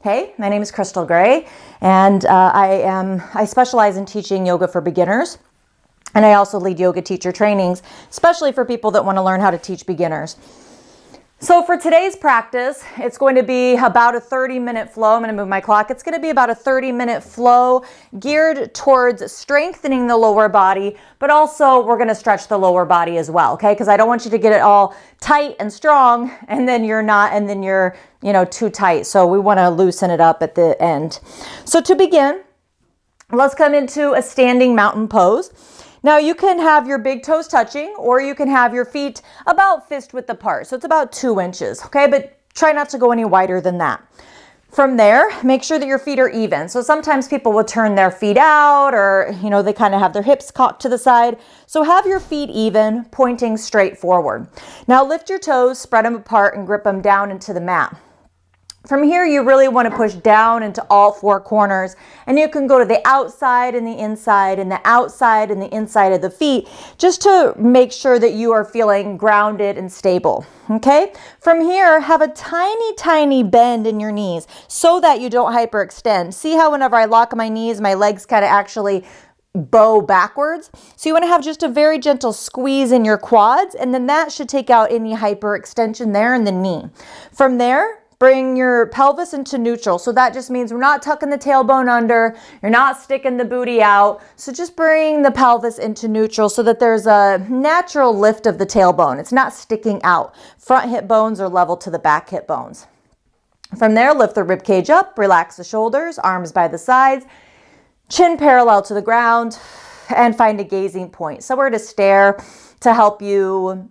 Hey, my name is Crystal Gray, and I specialize in teaching yoga for beginners, and I also lead yoga teacher trainings, especially for people that want to learn how to teach beginners. So for today's practice, it's going to be about a 30-minute flow. I'm going to move my clock. It's going to be about a 30-minute flow geared towards strengthening the lower body, but also we're going to stretch the lower body as well, okay? Because I don't want you to get it all tight and strong and then you're not, and then you're, too tight. So we want to loosen it up at the end. So to begin, let's come into a standing mountain pose. Now you can have your big toes touching, or you can have your feet about fist width apart. So it's about 2 inches, okay? But try not to go any wider than that. From there, make sure that your feet are even. So sometimes people will turn their feet out, or, they kind of have their hips cocked to the side. So have your feet even, pointing straight forward. Now lift your toes, spread them apart, and grip them down into the mat. From here, you really want to push down into all 4 corners, and you can go to the outside and the inside and the outside and the inside of the feet, just to make sure that you are feeling grounded and stable, okay? From here, have a tiny, tiny bend in your knees so that you don't hyperextend. See how whenever I lock my knees, my legs kind of actually bow backwards? So you want to have just a very gentle squeeze in your quads, and then that should take out any hyperextension there in the knee. From there, bring your pelvis into neutral. So that just means we're not tucking the tailbone under, you're not sticking the booty out. So just bring the pelvis into neutral so that there's a natural lift of the tailbone. It's not sticking out. Front hip bones are level to the back hip bones. From there, lift the rib cage up, relax the shoulders, arms by the sides, chin parallel to the ground, and find a gazing point, somewhere to stare to help you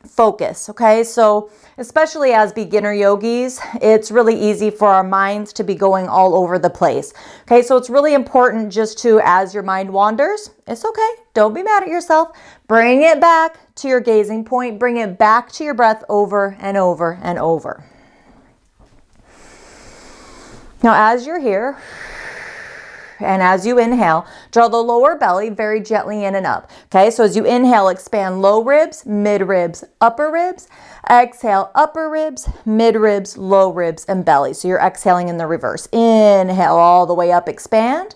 focus, okay? So especially as beginner yogis, it's really easy for our minds to be going all over the place, okay? So it's really important just to, as your mind wanders, it's okay, don't be mad at yourself, bring it back to your gazing point, bring it back to your breath over and over and over. Now as you're here, and as you inhale, draw the lower belly very gently in and up. Okay, so as you inhale, expand low ribs, mid ribs, upper ribs. Exhale, upper ribs, mid ribs, low ribs, and belly. So you're exhaling in the reverse. Inhale all the way up, expand.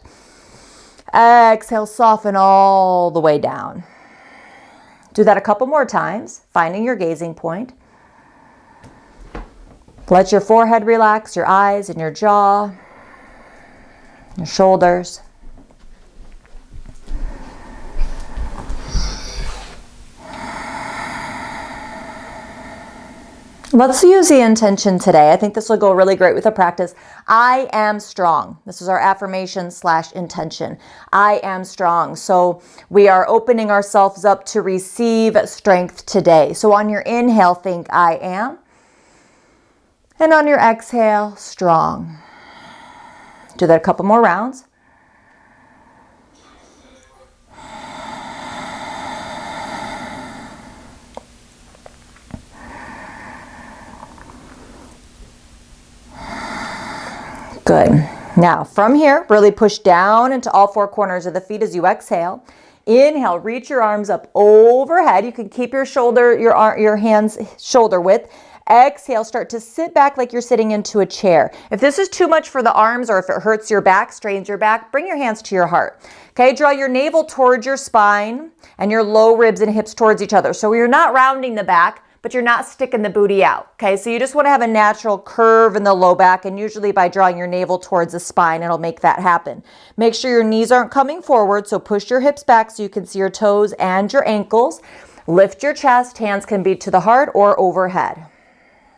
Exhale, soften all the way down. Do that a couple more times, finding your gazing point. Let your forehead relax, your eyes and your jaw. Your shoulders. Let's use the intention today. I think this will go really great with the practice. I am strong. This is our affirmation / intention. I am strong. So we are opening ourselves up to receive strength today. So on your inhale, think I am. And on your exhale, strong. Do that a couple more rounds. Good. Now from here, really push down into all 4 corners of the feet as you exhale. Inhale, reach your arms up overhead. You can keep your hands shoulder width. Exhale, start to sit back like you're sitting into a chair. If this is too much for the arms, or if it hurts your back, strains your back, bring your hands to your heart. Okay, draw your navel towards your spine and your low ribs and hips towards each other. So you're not rounding the back, but you're not sticking the booty out. Okay, so you just want to have a natural curve in the low back, and usually by drawing your navel towards the spine, it'll make that happen. Make sure your knees aren't coming forward, so push your hips back so you can see your toes and your ankles. Lift your chest, hands can be to the heart or overhead.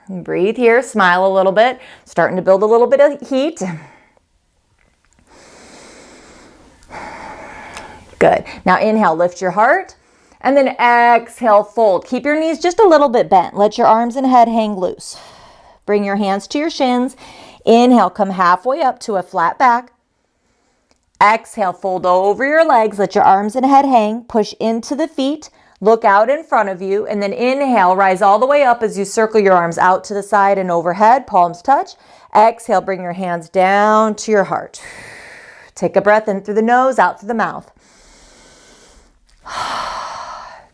Breathe here, smile a little bit, starting to build a little bit of heat. Good. Now inhale, lift your heart, and then exhale, fold. Keep your knees just a little bit bent. Let your arms and head hang loose. Bring your hands to your shins. Inhale, come halfway up to a flat back. Exhale, fold over your legs. Let your arms and head hang. Push into the feet. Look out in front of you, and then inhale, rise all the way up as you circle your arms out to the side and overhead, palms touch. Exhale, bring your hands down to your heart. Take a breath in through the nose, out through the mouth.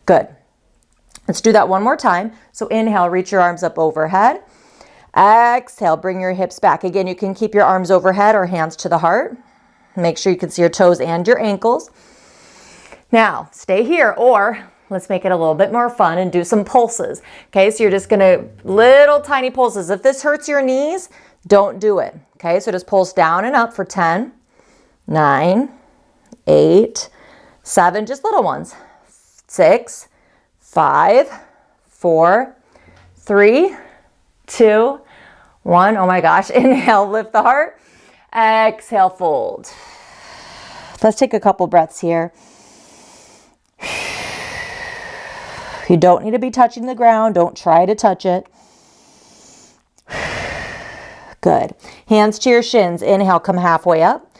Good. Let's do that one more time. So inhale, reach your arms up overhead. Exhale, bring your hips back. Again, you can keep your arms overhead or hands to the heart. Make sure you can see your toes and your ankles. Now, stay here, or let's make it a little bit more fun and do some pulses. Okay, so you're just gonna, little tiny pulses. If this hurts your knees, don't do it. Okay, so just pulse down and up for 10, 9, 8, 7, just little ones. 6, 5, 4, 3, 2, 1. Oh my gosh, inhale, lift the heart. Exhale, fold. Let's take a couple breaths here. You don't need to be touching the ground. Don't try to touch it. Good. Hands to your shins. Inhale, come halfway up.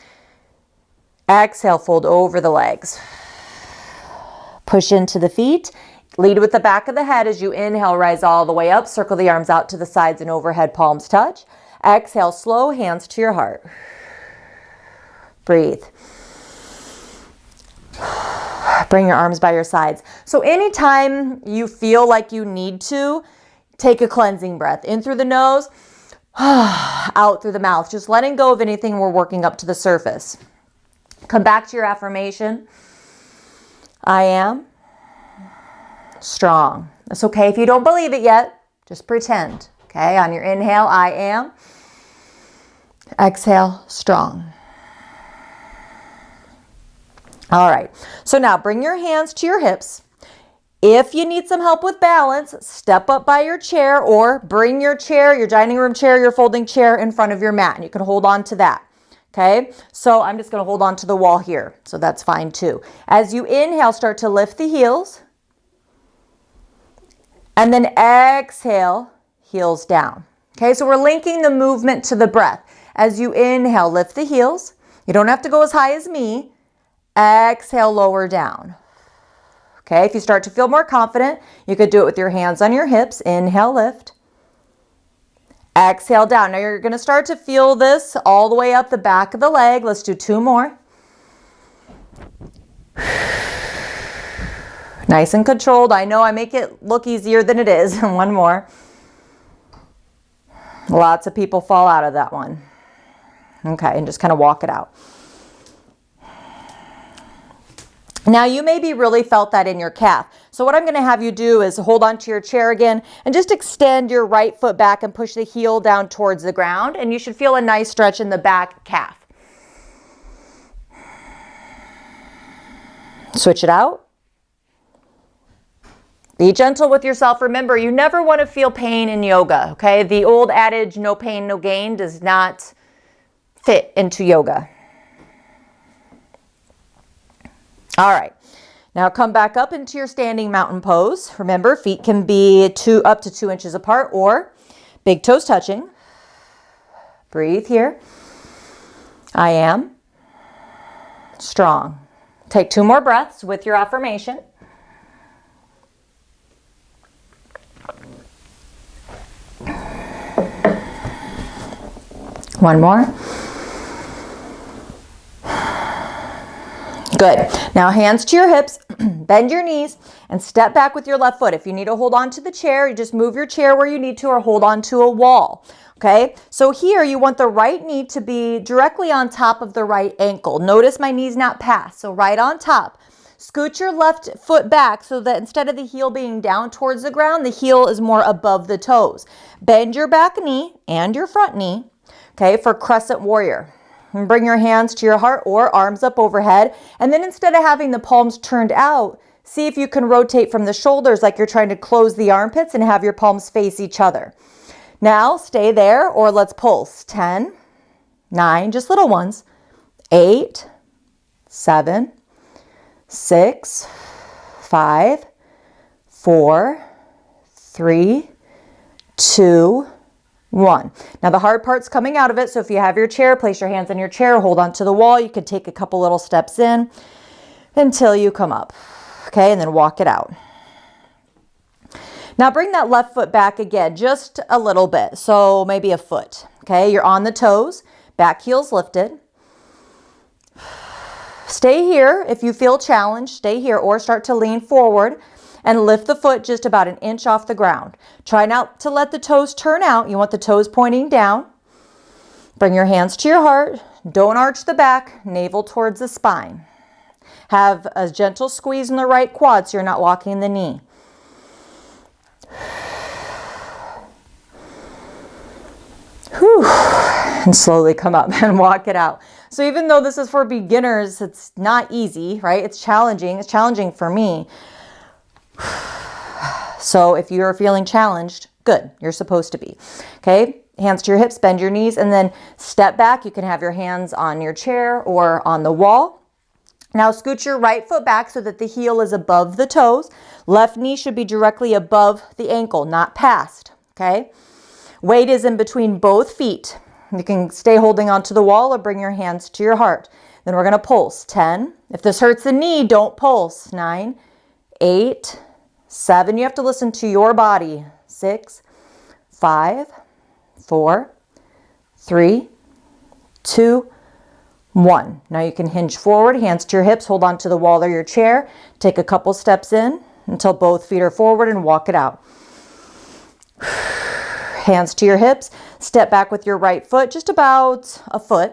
Exhale, fold over the legs. Push into the feet. Lead with the back of the head as you inhale, rise all the way up. Circle the arms out to the sides and overhead, palms touch. Exhale, slow, hands to your heart. Breathe. Bring your arms by your sides. So anytime you feel like you need to, take a cleansing breath. In through the nose, out through the mouth. Just letting go of anything we're working up to the surface. Come back to your affirmation. I am strong. It's okay if you don't believe it yet. Just pretend. Okay, on your inhale, I am. Exhale, strong. All right, so now bring your hands to your hips. If you need some help with balance, step up by your chair or bring your chair, your dining room chair, your folding chair in front of your mat, and you can hold on to that. Okay, so I'm just going to hold on to the wall here, so that's fine too. As you inhale, start to lift the heels, and then exhale, heels down. Okay, so we're linking the movement to the breath. As you inhale, lift the heels. You don't have to go as high as me. Exhale, lower down. Okay, if you start to feel more confident, you could do it with your hands on your hips. Inhale, lift. Exhale, down. Now you're going to start to feel this all the way up the back of the leg. Let's do 2 more. Nice and controlled. I know I make it look easier than it is. 1 more. Lots of people fall out of that one. Okay, and just kind of walk it out. Now you maybe really felt that in your calf. So what I'm going to have you do is hold on to your chair again and just extend your right foot back and push the heel down towards the ground. And you should feel a nice stretch in the back calf. Switch it out. Be gentle with yourself. Remember, you never want to feel pain in yoga, okay? The old adage, no pain, no gain, does not fit into yoga. All right, now come back up into your standing mountain pose. Remember, feet can be up to 2 inches apart or big toes touching. Breathe here. I am strong. Take 2 more breaths with your affirmation. One more. Good. Now hands to your hips, bend your knees, and step back with your left foot. If you need to hold on to the chair, you just move your chair where you need to or hold on to a wall. Okay, so here you want the right knee to be directly on top of the right ankle. Notice my knee's not past, so right on top. Scoot your left foot back so that instead of the heel being down towards the ground, the heel is more above the toes. Bend your back knee and your front knee, okay, for crescent warrior. And bring your hands to your heart or arms up overhead. And then instead of having the palms turned out, see if you can rotate from the shoulders like you're trying to close the armpits and have your palms face each other. Now stay there or let's pulse. 10, 9, just little ones. 8, 7, 6, 5, 4, 3, 2, 1. Now the hard part's coming out of it, so if you have your chair, place your hands on your chair, hold on to the wall. You could take a couple little steps in until you come up, okay, and then walk it out. Now bring that left foot back again, just a little bit, so maybe a foot, okay? You're on the toes, back heels lifted. Stay here if you feel challenged, stay here or start to lean forward. and lift the foot just about 1 inch off the ground. Try not to let the toes turn out. You want the toes pointing down. Bring your hands to your heart. Don't arch the back, navel towards the spine. Have a gentle squeeze in the right quad so you're not locking the knee. Whew. And slowly come up and walk it out. So even though this is for beginners, it's not easy, right? It's challenging. It's challenging for me. So if you're feeling challenged, good. You're supposed to be. Okay? Hands to your hips, bend your knees, and then step back. You can have your hands on your chair or on the wall. Now scoot your right foot back so that the heel is above the toes. Left knee should be directly above the ankle, not past. Okay? Weight is in between both feet. You can stay holding onto the wall or bring your hands to your heart. Then we're going to pulse. 10. If this hurts the knee, don't pulse. 9, 8, 7. You have to listen to your body. 6, 5, 4, 3, 2, 1. Now you can hinge forward, hands to your hips, hold on to the wall or your chair. Take a couple steps in until both feet are forward and walk it out. Hands to your hips, step back with your right foot, just about a foot.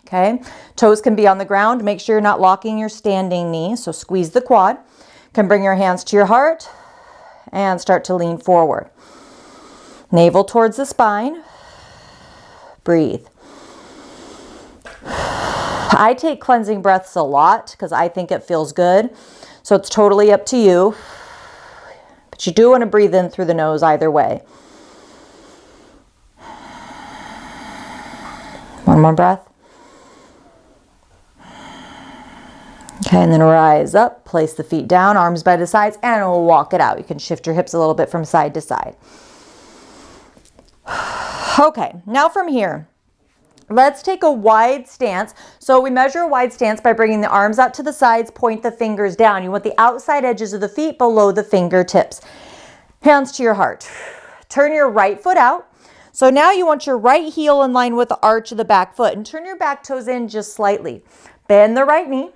Okay, toes can be on the ground. Make sure you're not locking your standing knee, so squeeze the quad. You can bring your hands to your heart and start to lean forward. Navel towards the spine. Breathe. I take cleansing breaths a lot because I think it feels good. So it's totally up to you. But you do want to breathe in through the nose either way. One more breath. Okay, and then rise up, place the feet down, arms by the sides, and we'll walk it out. You can shift your hips a little bit from side to side. Okay, now from here, let's take a wide stance. So we measure a wide stance by bringing the arms out to the sides, point the fingers down. You want the outside edges of the feet below the fingertips. Hands to your heart. Turn your right foot out. So now you want your right heel in line with the arch of the back foot and turn your back toes in just slightly. Bend the right knee.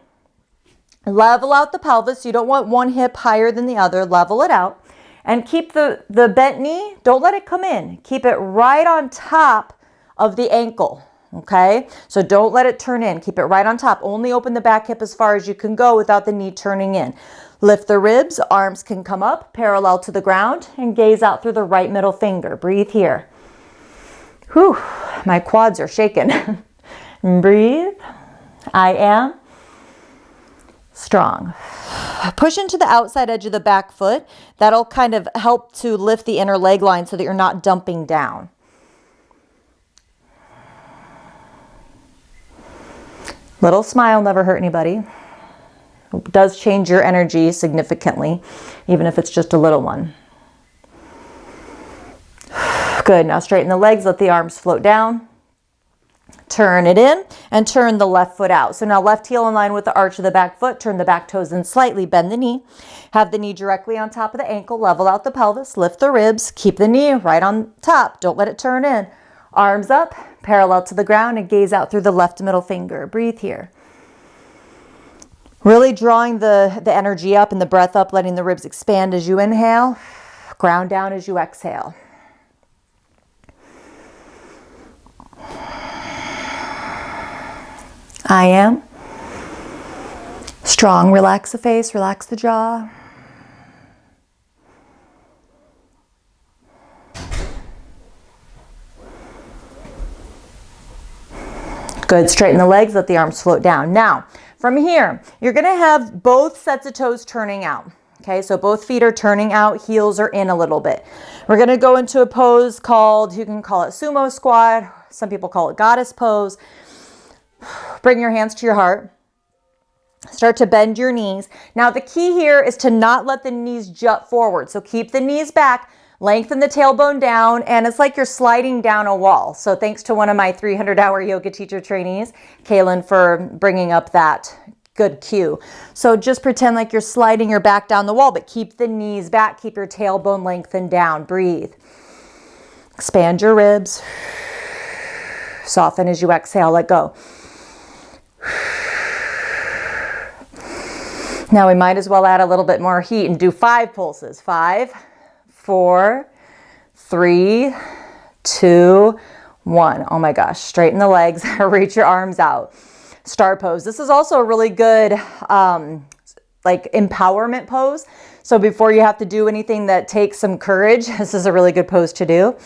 Level out the pelvis. You don't want one hip higher than the other. Level it out. And keep the bent knee, don't let it come in. Keep it right on top of the ankle. Okay, so don't let it turn in. Keep it right on top. Only open the back hip as far as you can go without the knee turning in. Lift the ribs. Arms can come up parallel to the ground and gaze out through the right middle finger. Breathe here. Whew, my quads are shaking. Breathe. I am strong. Push into the outside edge of the back foot. That'll kind of help to lift the inner leg line so that you're not dumping down. Little smile never hurt anybody. It does change your energy significantly, even if it's just a little one. Good. Now straighten the legs, let the arms float down. Turn it in and turn the left foot out. So now left heel in line with the arch of the back foot. Turn the back toes in slightly, bend the knee. Have the knee directly on top of the ankle. Level out the pelvis, lift the ribs. Keep the knee right on top. Don't let it turn in. Arms up, parallel to the ground, and gaze out through the left middle finger. Breathe here. Really drawing the energy up and the breath up, letting the ribs expand as you inhale. Ground down as you exhale. I am strong. Relax the face, relax the jaw. Good. Straighten the legs, let the arms float down. Now, from here, you're going to have both sets of toes turning out. Okay, so both feet are turning out, heels are in a little bit. We're going to go into a pose called, you can call it sumo squat. Some people call it goddess pose. Bring your hands to your heart. Start to bend your knees. Now the key here is to not let the knees jut forward. So keep the knees back, lengthen the tailbone down, and it's like you're sliding down a wall. So thanks to one of my 300-hour yoga teacher trainees, Kaylin, for bringing up that good cue. So just pretend like you're sliding your back down the wall, but keep the knees back, keep your tailbone lengthened down. Breathe. Expand your ribs. Soften as you exhale, let go. Now we might as well add a little bit more heat and do 5 pulses. 5, 4, 3, 2, 1. Oh my gosh, straighten the legs, reach your arms out. Star pose. This is also a really good like empowerment pose. So before you have to do anything that takes some courage, this is a really good pose to do.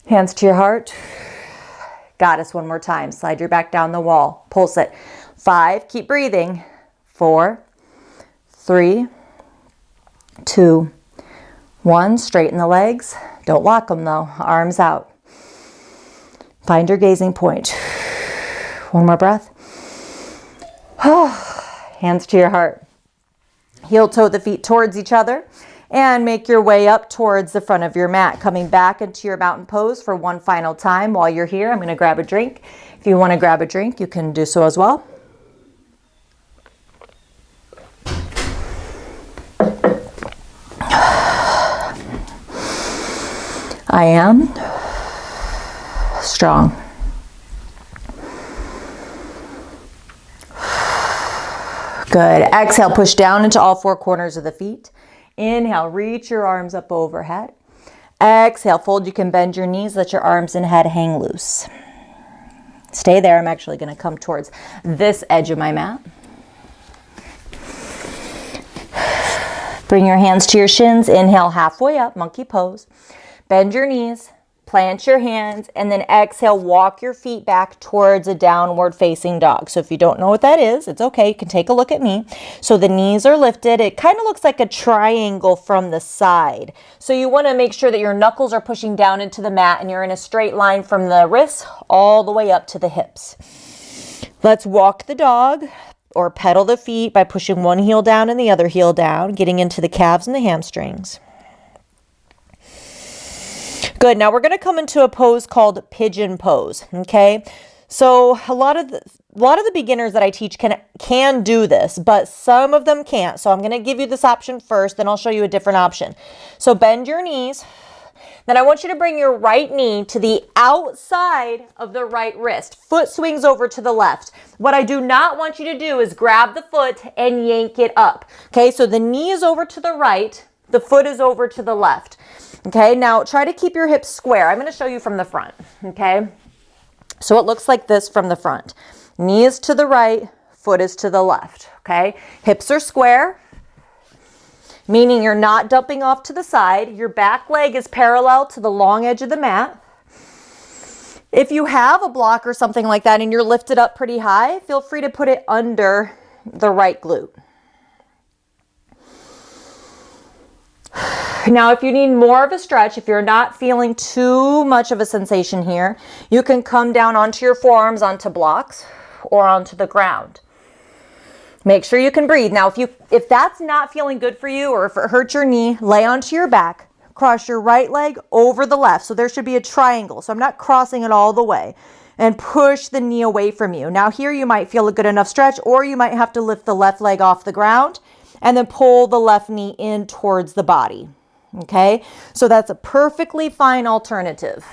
Hands to your heart. Goddess, one more time. Slide your back down the wall. Pulse it. 5, keep breathing. 4, 3, 2, 1. Straighten the legs. Don't lock them though. Arms out. Find your gazing point. One more breath. Hands to your heart. Heel toe the feet towards each other and make your way up towards the front of your mat. Coming back into your mountain pose for one final time. While you're here, I'm going to grab a drink. If you want to grab a drink, you can do so as well. I am strong. Good. Exhale, push down into all 4 corners of the feet. Inhale, reach your arms up overhead. Exhale, fold. You can bend your knees, let your arms and head hang loose. Stay there. I'm actually going to come towards this edge of my mat. Bring your hands to your shins. Inhale, halfway up, monkey pose. Bend your knees, plant your hands, and then exhale, walk your feet back towards a downward facing dog. So if you don't know what that is, it's okay. You can take a look at me. So the knees are lifted. It kind of looks like a triangle from the side. So you want to make sure that your knuckles are pushing down into the mat and you're in a straight line from the wrists all the way up to the hips. Let's walk the dog or pedal the feet by pushing one heel down and the other heel down, getting into the calves and the hamstrings. Good. Now we're going to come into a pose called pigeon pose. Okay. So a lot of the beginners that I teach can do this, but some of them can't. So I'm going to give you this option first, then I'll show you a different option. So bend your knees. Then I want you to bring your right knee to the outside of the right wrist. Foot swings over to the left. What I do not want you to do is grab the foot and yank it up. Okay. So the knee is over to the right. The foot is over to the left. Okay, now try to keep your hips square. I'm going to show you from the front, okay? So it looks like this from the front. Knee is to the right, foot is to the left, okay? Hips are square, meaning you're not dumping off to the side. Your back leg is parallel to the long edge of the mat. If you have a block or something like that and you're lifted up pretty high, feel free to put it under the right glute. Now, if you need more of a stretch, if you're not feeling too much of a sensation here, you can come down onto your forearms, onto blocks, or onto the ground. Make sure you can breathe. Now, if that's not feeling good for you, or if it hurts your knee, lay onto your back, cross your right leg over the left. So there should be a triangle. So I'm not crossing it all the way. And push the knee away from you. Now here you might feel a good enough stretch, or you might have to lift the left leg off the ground and then pull the left knee in towards the body. Okay, so that's a perfectly fine alternative.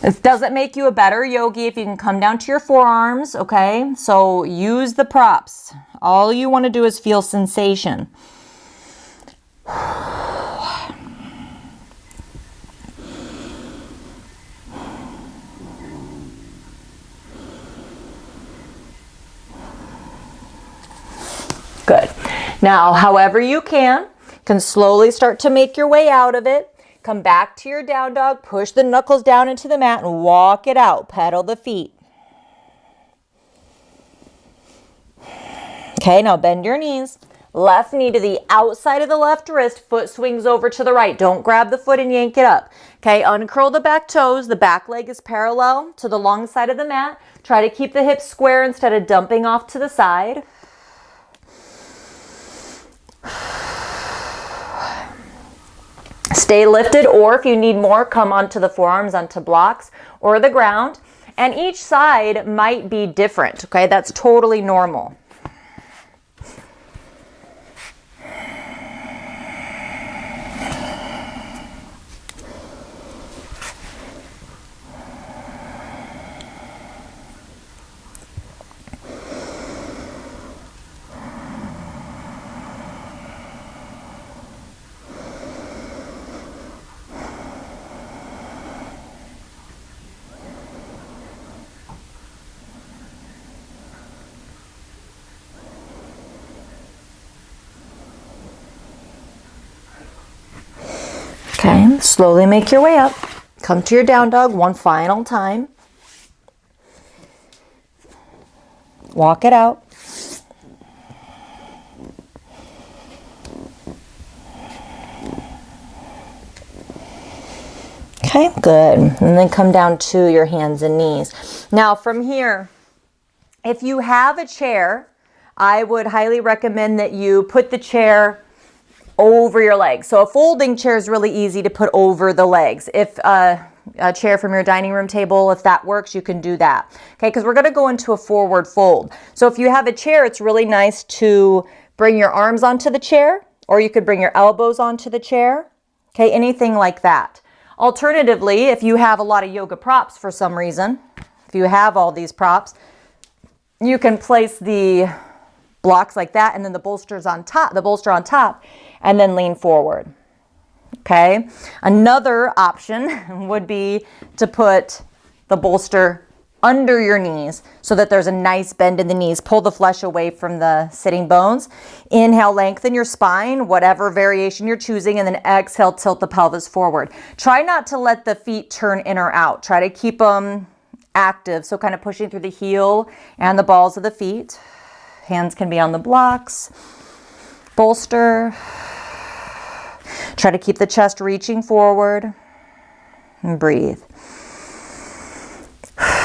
This doesn't make you a better yogi if you can come down to your forearms, okay? So use the props. All you want to do is feel sensation. Good. Now, however you can slowly start to make your way out of it. Come back to your down dog, push the knuckles down into the mat and walk it out. Pedal the feet. Okay, now bend your knees. Left knee to the outside of the left wrist, foot swings over to the right. Don't grab the foot and yank it up. Okay, uncurl the back toes. The back leg is parallel to the long side of the mat. Try to keep the hips square instead of dumping off to the side. Stay lifted, or if you need more, come onto the forearms, onto blocks or the ground. And each side might be different, okay? That's totally normal. Okay, slowly make your way up. Come to your down dog one final time. Walk it out. Okay, good. And then come down to your hands and knees. Now from here, if you have a chair, I would highly recommend that you put the chair over your legs. So a folding chair is really easy to put over the legs. If a chair from your dining room table, if that works, you can do that. Okay, because we're going to go into a forward fold. So if you have a chair, it's really nice to bring your arms onto the chair, or you could bring your elbows onto the chair. Okay, anything like that. Alternatively, if you have a lot of yoga props for some reason, if you have all these props, you can place the blocks like that and then the bolster on top, and then lean forward. Okay. Another option would be to put the bolster under your knees so that there's a nice bend in the knees. Pull the flesh away from the sitting bones. Inhale, lengthen your spine, whatever variation you're choosing, and then exhale, tilt the pelvis forward. Try not to let the feet turn in or out. Try to keep them active. So kind of pushing through the heel and the balls of the feet. Hands can be on the blocks. Bolster. Try to keep the chest reaching forward. And breathe.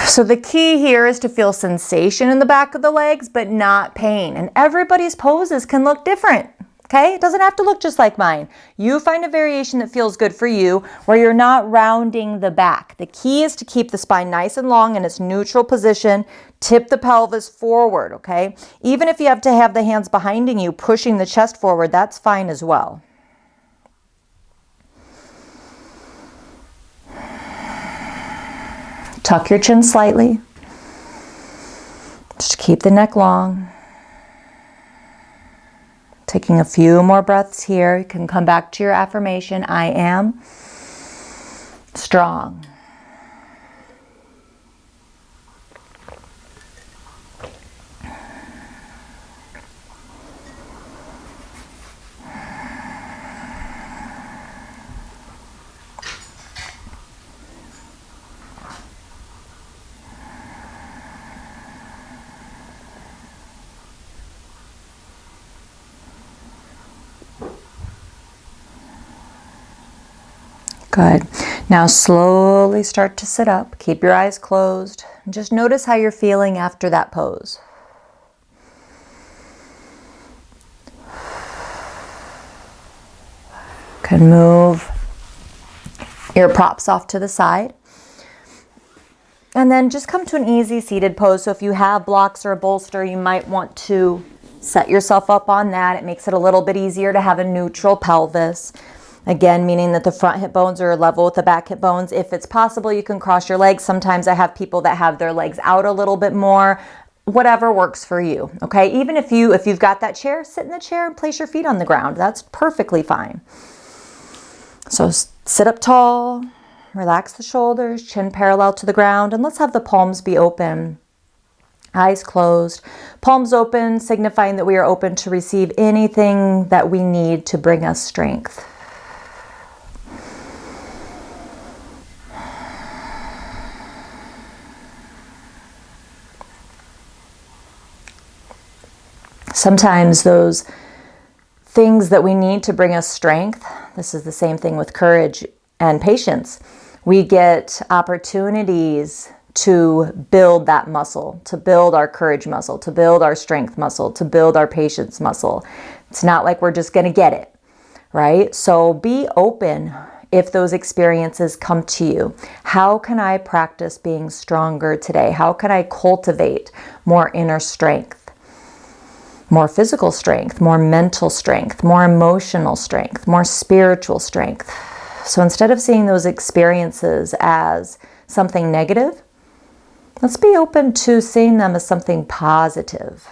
So the key here is to feel sensation in the back of the legs, but not pain. And everybody's poses can look different. Okay? It doesn't have to look just like mine. You find a variation that feels good for you where you're not rounding the back. The key is to keep the spine nice and long in its neutral position. Tip the pelvis forward, okay? Even if you have to have the hands behind you pushing the chest forward, that's fine as well. Tuck your chin slightly. Just keep the neck long. Taking a few more breaths here. You can come back to your affirmation. I am strong. Good. Now slowly start to sit up. Keep your eyes closed. And just notice how you're feeling after that pose. Can move your props off to the side. And then just come to an easy seated pose. So if you have blocks or a bolster, you might want to set yourself up on that. It makes it a little bit easier to have a neutral pelvis. Again, meaning that the front hip bones are level with the back hip bones. If it's possible, you can cross your legs. Sometimes I have people that have their legs out a little bit more. Whatever works for you, okay? Even if you've got that chair, sit in the chair and place your feet on the ground. That's perfectly fine. So sit up tall, relax the shoulders, chin parallel to the ground, and let's have the palms be open. Eyes closed, palms open, signifying that we are open to receive anything that we need to bring us strength. Sometimes those things that we need to bring us strength, this is the same thing with courage and patience. We get opportunities to build that muscle, to build our courage muscle, to build our strength muscle, to build our patience muscle. It's not like we're just going to get it, right? So be open if those experiences come to you. How can I practice being stronger today? How can I cultivate more inner strength? More physical strength, more mental strength, more emotional strength, more spiritual strength. So instead of seeing those experiences as something negative, let's be open to seeing them as something positive,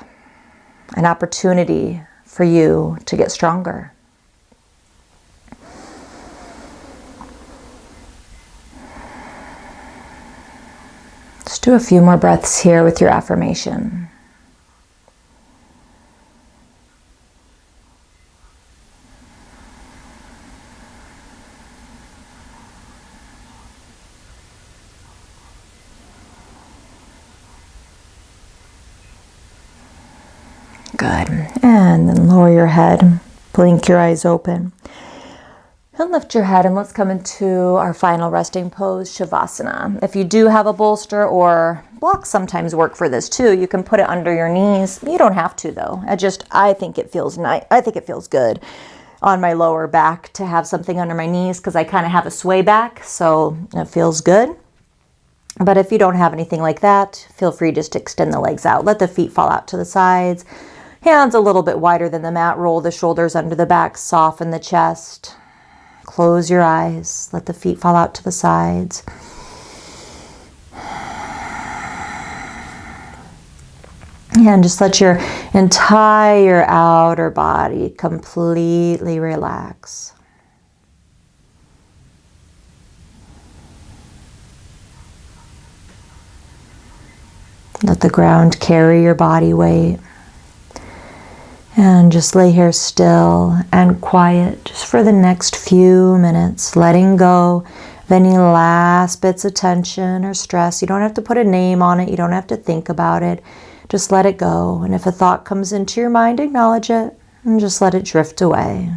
an opportunity for you to get stronger. Let's do a few more breaths here with your affirmation. Good. And then lower your head, blink your eyes open. And lift your head, and let's come into our final resting pose, Shavasana. If you do have a bolster, or blocks sometimes work for this too, you can put it under your knees. You don't have to though. I think it feels nice. I think it feels good on my lower back to have something under my knees because I kind of have a sway back, so it feels good. But if you don't have anything like that, feel free just to extend the legs out. Let the feet fall out to the sides. Hands a little bit wider than the mat. Roll the shoulders under the back. Soften the chest. Close your eyes. Let the feet fall out to the sides. And just let your entire outer body completely relax. Let the ground carry your body weight. And just lay here still and quiet just for the next few minutes, letting go of any last bits of tension or stress. You don't have to put a name on it. You don't have to think about it. Just let it go. And if a thought comes into your mind, acknowledge it and just let it drift away.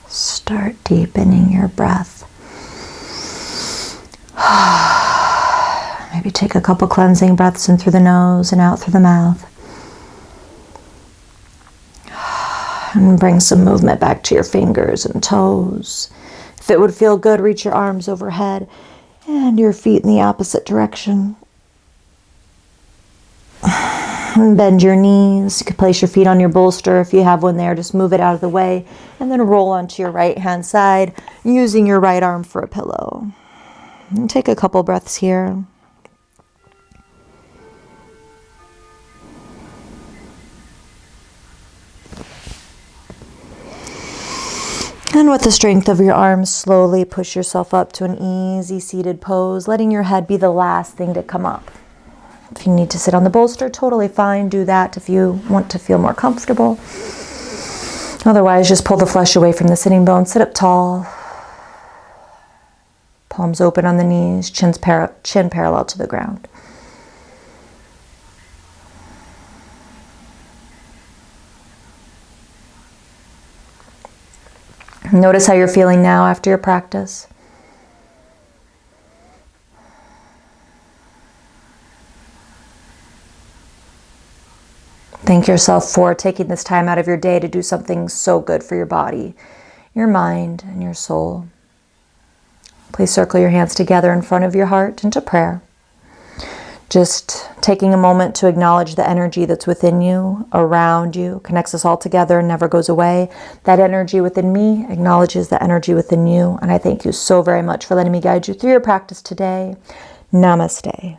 Start deepening your breath. Maybe take a couple cleansing breaths in through the nose and out through the mouth. And bring some movement back to your fingers and toes. If it would feel good, reach your arms overhead and your feet in the opposite direction. And bend your knees. You can place your feet on your bolster if you have one there. Just move it out of the way and then roll onto your right hand side using your right arm for a pillow. And take a couple breaths here. And with the strength of your arms, slowly push yourself up to an easy seated pose, letting your head be the last thing to come up. If you need to sit on the bolster, totally fine. Do that if you want to feel more comfortable. Otherwise, just pull the flesh away from the sitting bones. Sit up tall. Palms open on the knees, chin parallel to the ground. Notice how you're feeling now after your practice. Thank yourself for taking this time out of your day to do something so good for your body, your mind, and your soul. Please circle your hands together in front of your heart into prayer. Just taking a moment to acknowledge the energy that's within you, around you, connects us all together and never goes away. That energy within me acknowledges the energy within you. And I thank you so very much for letting me guide you through your practice today. Namaste.